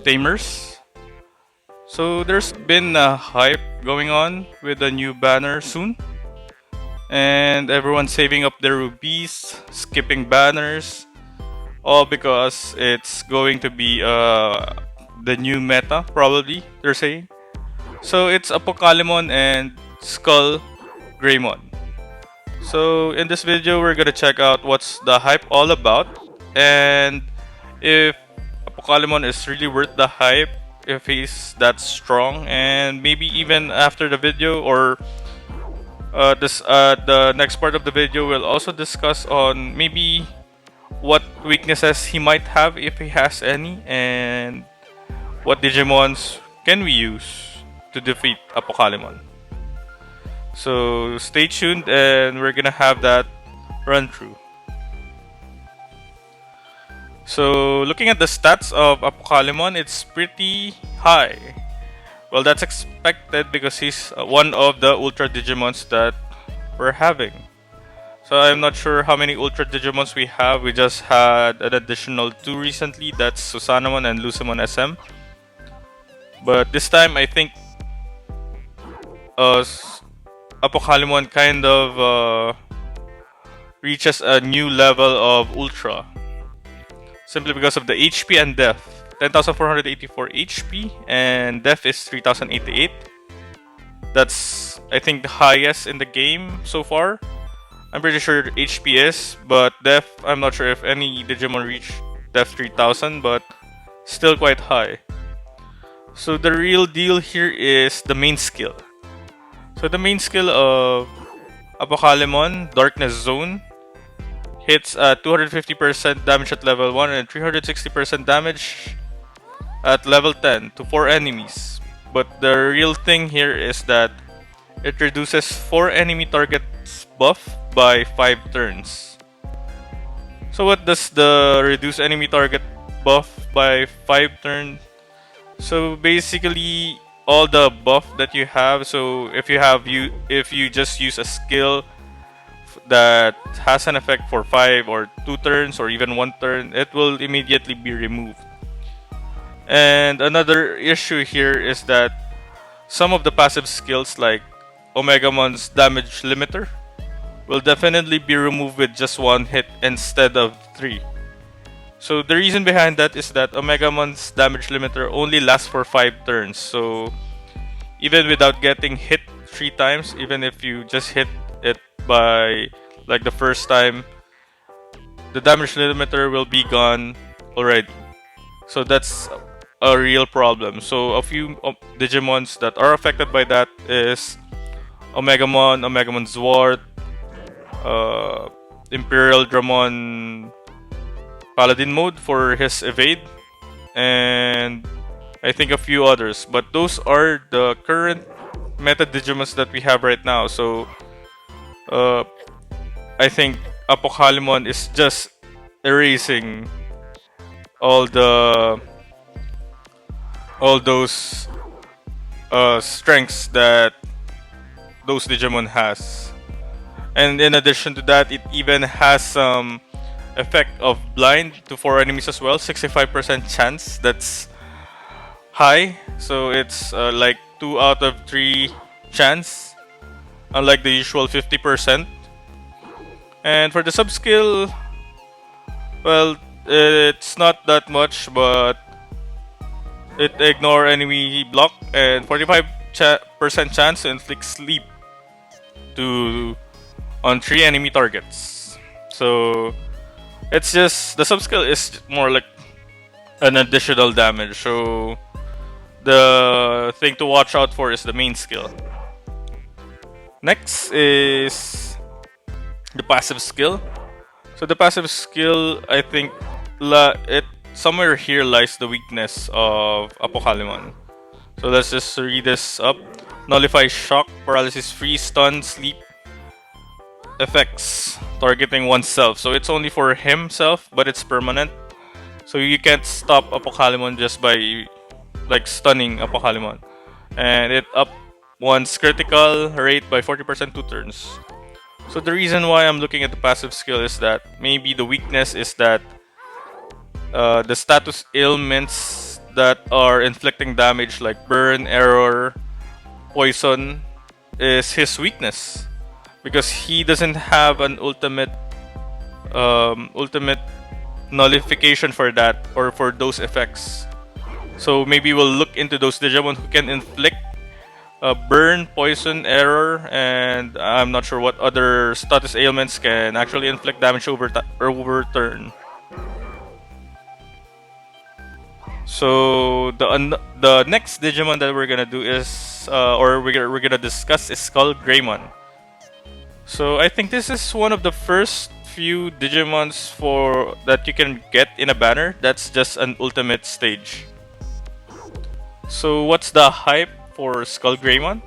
tamers. So there's been a hype going on with a new banner soon, and everyone's saving up their rupees, skipping banners, all because it's going to be the new meta, probably, they're saying. So it's Apocalymon and SkullGreymon. So in this video, we're gonna check out what's the hype all about, and if Apocalymon is really worth the hype, if he's that strong, and maybe even after the video or the next part of the video, we'll also discuss on maybe what weaknesses he might have if he has any, and what Digimons can we use to defeat Apocalymon. So stay tuned and we're gonna have that run through. So looking at the stats of Apocalymon, it's pretty high. Well, that's expected because he's one of the Ultra Digimons that we're having. So I'm not sure how many Ultra Digimons we have. We just had an additional 2 recently. That's Susanamon and Lucimon SM. But this time I think Apocalymon kind of reaches a new level of Ultra. Simply because of the HP and Def. 10,484 HP and Def is 3,088. That's, I think, the highest in the game so far. I'm pretty sure HP is, but Def, I'm not sure if any Digimon reach Def 3000, but still quite high. So the real deal here is the main skill. So the main skill of Apocalymon, Darkness Zone, hits 250% damage at level 1 and 360% damage at level 10 to 4 enemies. But the real thing here is that it reduces 4 enemy targets buff by 5 turns. So what does the reduce enemy target buff by 5 turns? So basically all the buff that you have, so if you just use a skill that has an effect for 5 or 2 turns or even 1 turn, it will immediately be removed. And another issue here is that some of the passive skills like Omegamon's damage limiter will definitely be removed with just 1 hit instead of 3. So the reason behind that is that Omegamon's damage limiter only lasts for 5 turns. So even without getting hit 3 times, even if you just hit it by like the first time, the damage limiter will be gone already. So that's a real problem. So a few Digimons that are affected by that is Omegamon, Omegamon Zwart, Imperial Dramon Paladin mode for his evade, and I think a few others. But those are the current meta Digimons that we have right now. So I think Apocalymon is just erasing all those strengths that those Digimon has. And in addition to that, it even has some effect of blind to 4 enemies as well. 65% chance. That's high. So it's like 2 out of 3 chance, unlike the usual 50%. And for the sub skill, well, it's not that much, but it ignore enemy block and 45% chance to inflict sleep on 3 enemy targets. So it's just the sub skill is more like an additional damage. So the thing to watch out for is the main skill. Next is the passive skill. So the passive skill, I think somewhere here lies the weakness of Apocalymon. So let's just read this up. Nullify shock, paralysis, freeze, stun, sleep effects targeting oneself. So it's only for himself, but it's permanent. So you can't stop Apocalymon just by like stunning Apocalymon. And it up one's critical rate by 40% 2 turns. So the reason why I'm looking at the passive skill is that maybe the weakness is that the status ailments that are inflicting damage like burn, error, poison is his weakness, because he doesn't have an ultimate nullification for that or for those effects. So maybe we'll look into those Digimon who can inflict burn, poison, error, and I'm not sure what other status ailments can actually inflict damage over turn. So the next Digimon that we're gonna do is, or we're gonna discuss, is SkullGreymon. So I think this is one of the first few Digimons for that you can get in a banner. That's just an ultimate stage. So what's the hype for SkullGreymon?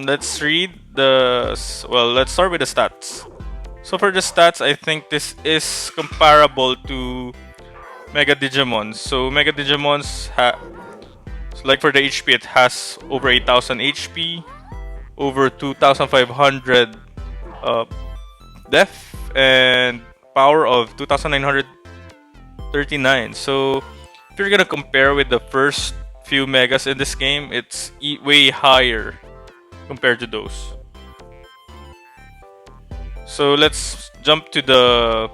Let's read let's start with the stats. So for the stats, I think this is comparable to Mega Digimon. So Mega Digimons like for the HP, it has over 8,000 HP, over 2,500 def, and power of 2,939. So if you're gonna compare with the first few megas in this game, it's way higher compared to those. So let's jump to the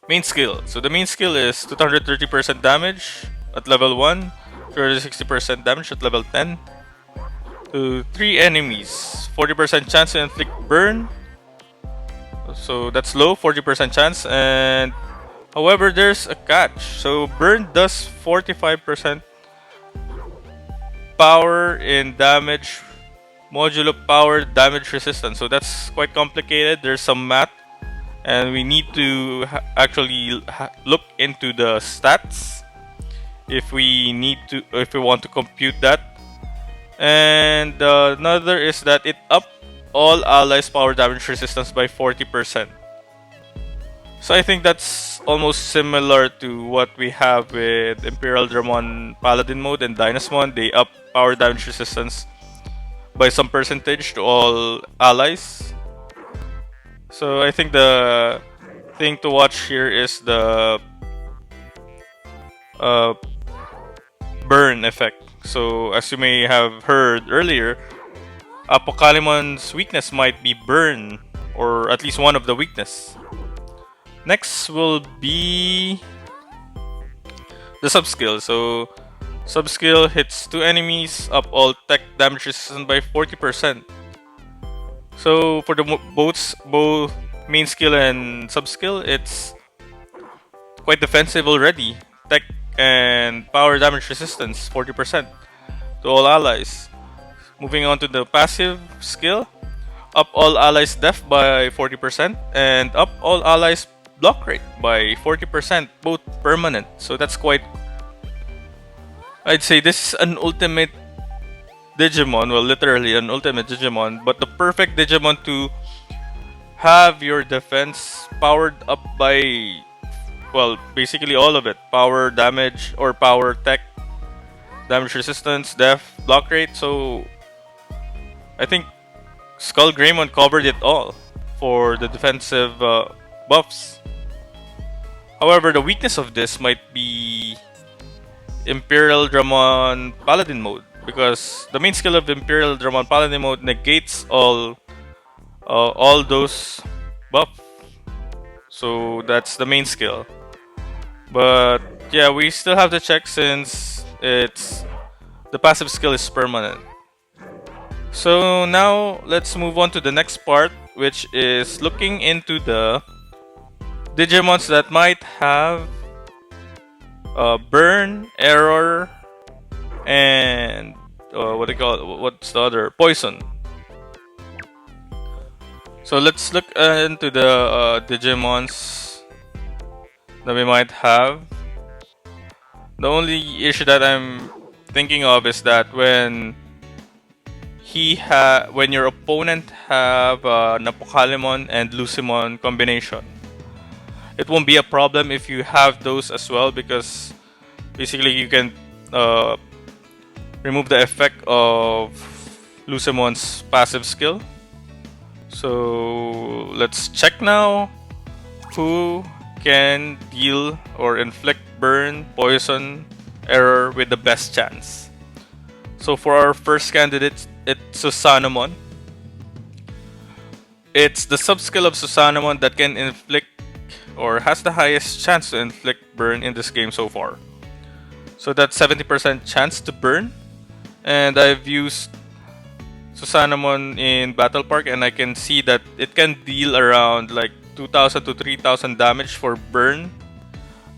main skill. So the main skill is 230% damage at level 1, 260% damage at level 10, to 3 enemies, 40% chance to inflict burn. So that's low, 40% chance, and however there's a catch. So burn does 45% power in damage modulo power damage resistance. So that's quite complicated. There's some math, and we need to actually look into the stats if we want to compute that. And another is that it up all allies power damage resistance by 40%. So I think that's almost similar to what we have with Imperial Dramon Paladin mode and Dynasmon. They up power damage resistance by some percentage to all allies. So I think the thing to watch here is the burn effect. So as you may have heard earlier, Apocalymon weakness might be burn, or at least one of the weakness. Next will be the sub-skill. So sub-skill hits 2 enemies, up all tech damage resistance by 40%. So for the both main skill and sub-skill, it's quite defensive already. Tech and power damage resistance 40% to all allies. Moving on to the passive skill, up all allies def by 40% and up all allies block rate by 40%, both permanent. So that's quite, I'd say this is an ultimate Digimon, well literally an ultimate Digimon, but the perfect Digimon to have your defense powered up by, well, basically all of it. Power damage or power tech, damage resistance, def, block rate. So I think SkullGreymon covered it all for the defensive buffs. However, the weakness of this might be Imperial Dramon Paladin mode, because the main skill of Imperial Dramon Paladin mode negates all those buffs. So that's the main skill. But yeah, we still have to check since the passive skill is permanent. So now let's move on to the next part, which is looking into the Digimons that might have burn, error, and what's the other? Poison. So let's look into the Digimons that we might have. The only issue that I'm thinking of is that when your opponent have an Apocalymon and Lucimon combination, it won't be a problem if you have those as well, because basically you can remove the effect of Lucimon's passive skill. So let's check now who can deal or inflict burn, poison, error with the best chance. So for our first candidate, it's Susanamon. It's the sub-skill of Susanamon that can inflict or has the highest chance to inflict burn in this game so far. So that's 70% chance to burn. And I've used Susanamon in Battle Park and I can see that it can deal around like 2,000 to 3,000 damage for burn.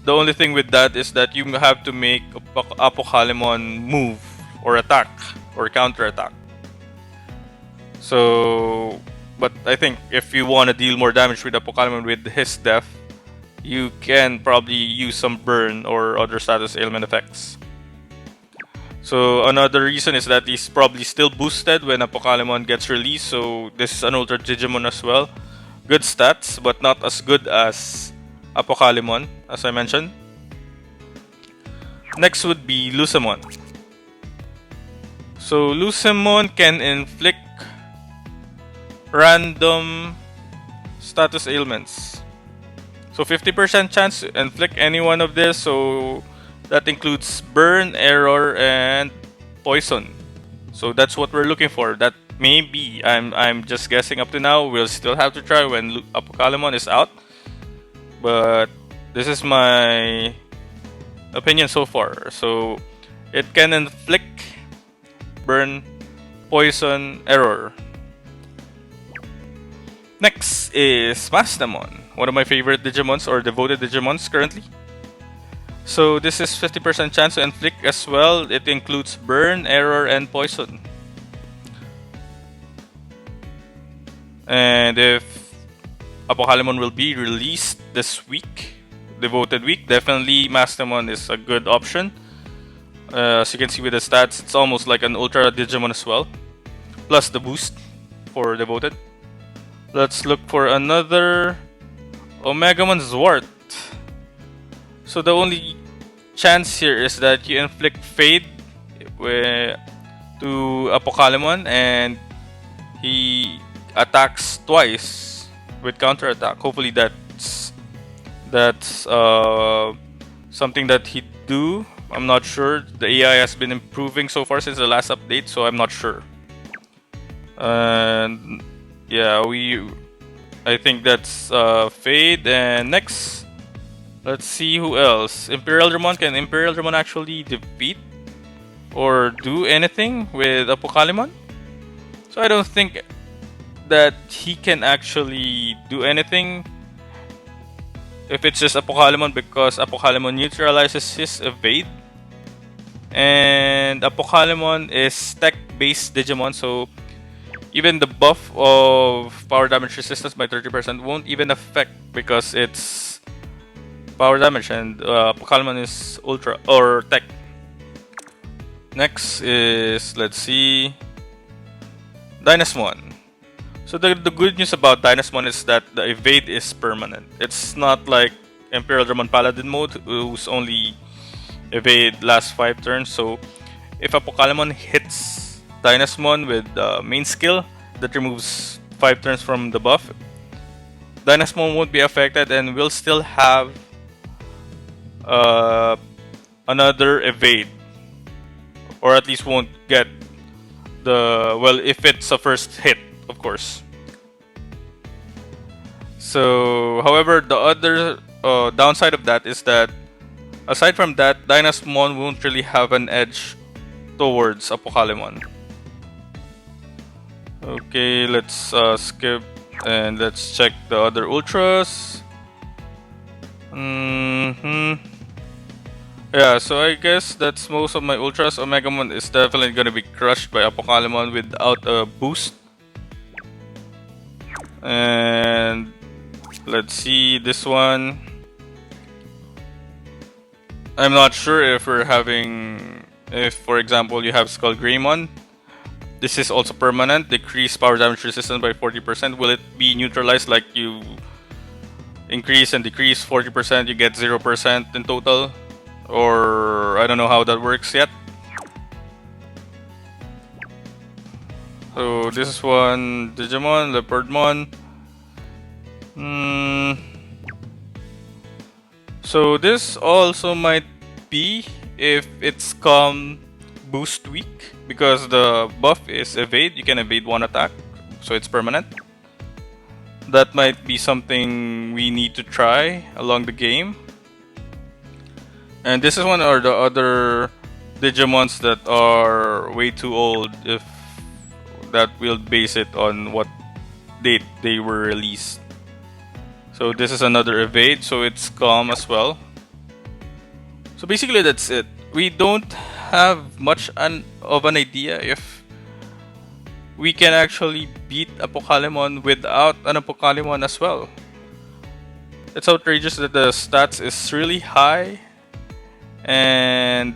The only thing with that is that you have to make Apocalymon move or attack or counter attack. So, but I think if you want to deal more damage with Apocalymon with his death, you can probably use some burn or other status ailment effects. So another reason is that he's probably still boosted when Apocalymon gets released, so this is an Ultra Digimon as well. Good stats, but not as good as Apocalymon, as I mentioned. Next would be Lucemon. So Lucemon can inflict random status ailments. So 50% chance to inflict any one of this, so that includes burn, error, and poison. So that's what we're looking for. That may be, I'm just guessing up to now. We'll still have to try when Apocalymon is out. But this is my opinion so far. So it can inflict burn, poison, error. Next is Mastamon, one of my favorite Digimons or devoted Digimons currently. So this is 50% chance to inflict as well. It includes burn, error, and poison. And if Apocalymon will be released this week, devoted week, definitely Mastamon is a good option. As you can see with the stats, it's almost like an Ultra Digimon as well. Plus the boost for devoted. Let's look for another Omegamon Zwart. So the only chance here is that you inflict Fade to Apocalymon and he attacks twice with counter attack. Hopefully that's something that he do. I'm not sure. The AI has been improving so far since the last update, so I'm not sure. And yeah, I think that's Fade. And next, let's see who else. Imperial Dramon. Can Imperial Dramon actually defeat or do anything with Apocalymon? So I don't think that he can actually do anything if it's just Apocalymon, because Apocalymon neutralizes his evade. And Apocalymon is tech-based Digimon, so even the buff of power damage resistance by 30% won't even affect because it's power damage and Apocalymon is ultra or tech. Next is, let's see, Dynasmon. So the good news about Dynasmon is that the evade is permanent. It's not like Imperial Dramon Paladin mode, whose only evade lasts 5 turns. So if Apocalymon hits Dynasmon with the main skill that removes 5 turns from the buff, Dynasmon won't be affected and will still have another evade, or at least won't get the, well, if it's a first hit, of course. So, however, the other downside of that is that aside from that, Dynasmon won't really have an edge towards Apocalymon. Okay, let's skip and let's check the other ultras. Yeah, so I guess that's most of my ultras. Omegamon is definitely gonna be crushed by Apocalymon without a boost. And let's see this one. I'm not sure if we're having, if for example you have SkullGreymon. This is also permanent. Decrease power damage resistance by 40%. Will it be neutralized like you increase and decrease 40%, you get 0% in total? Or I don't know how that works yet. So this is one Digimon, Leopardmon. So this also might be if it's come boost weak, because the buff is evade. You can evade one attack, so it's permanent. That might be something we need to try along the game. And this is one of the other Digimons that are way too old, if that will base it on what date they were released. So this is another evade, so it's calm as well. So basically that's it. We don't have much of an idea if we can actually beat Apocalymon without an Apocalymon as well. It's outrageous that the stats is really high, and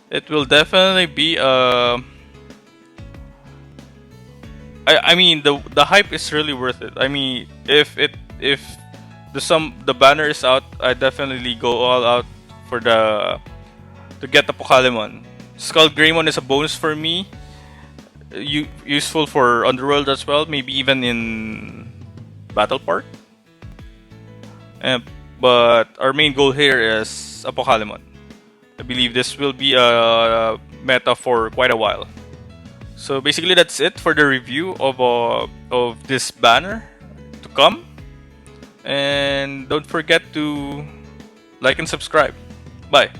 it will definitely be I mean the hype is really worth it. I mean if the banner is out, I definitely go all out for the to get the Apocalymon. SkullGreymon is a bonus for me. Useful for Underworld as well, maybe even in Battle Park. But our main goal here is Apocalymon. I believe this will be a meta for quite a while. So basically that's it for the review of this banner to come. And don't forget to like and subscribe. Bye.